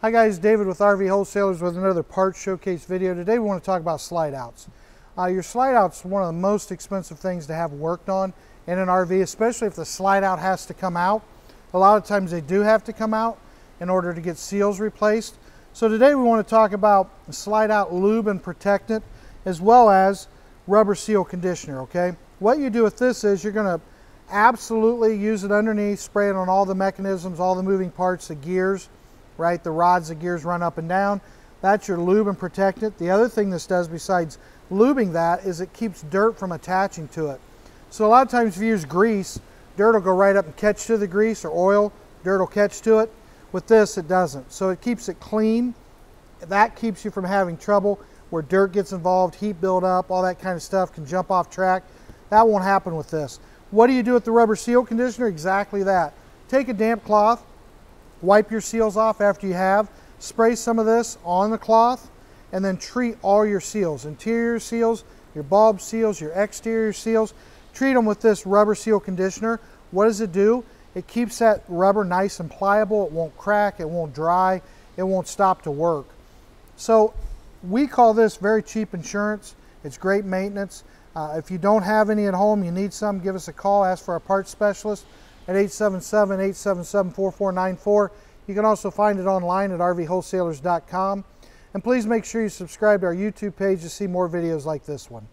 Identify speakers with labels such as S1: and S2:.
S1: Hi guys, David with RV Wholesalers with another parts showcase video. Today we want to talk about slide outs. Your slide out's is one of the most expensive things to have worked on in an RV, especially if the slide out has to come out. A lot of times they do have to come out in order to get seals replaced. So today we want to talk about slide out lube and protectant as well as rubber seal conditioner, okay? What you do with this is you're going to absolutely use it underneath, spray it on all the mechanisms, all the moving parts, the gears, right? The rods, the gears run up and down. That's your lube and protectant. The other thing this does besides lubing that is it keeps dirt from attaching to it. So a lot of times if you use grease, dirt will go right up and catch to the grease, or oil, dirt will catch to it. With this, it doesn't. So it keeps it clean. That keeps you from having trouble where dirt gets involved, heat build up, all that kind of stuff can jump off track. That won't happen with this. What do you do with the rubber seal conditioner? Exactly that. Take a damp cloth, wipe your seals off after you have, spray some of this on the cloth, and then treat all your seals, interior seals, your bulb seals, your exterior seals. Treat them with this rubber seal conditioner. What does it do? It keeps that rubber nice and pliable. It won't crack, it won't dry, it won't stop to work. So we call this very cheap insurance. It's great maintenance. If you don't have any at home, you need some, give us a call, ask for our parts specialist at 877-877-4494. You can also find it online at rvwholesalers.com. And please make sure you subscribe to our YouTube page to see more videos like this one.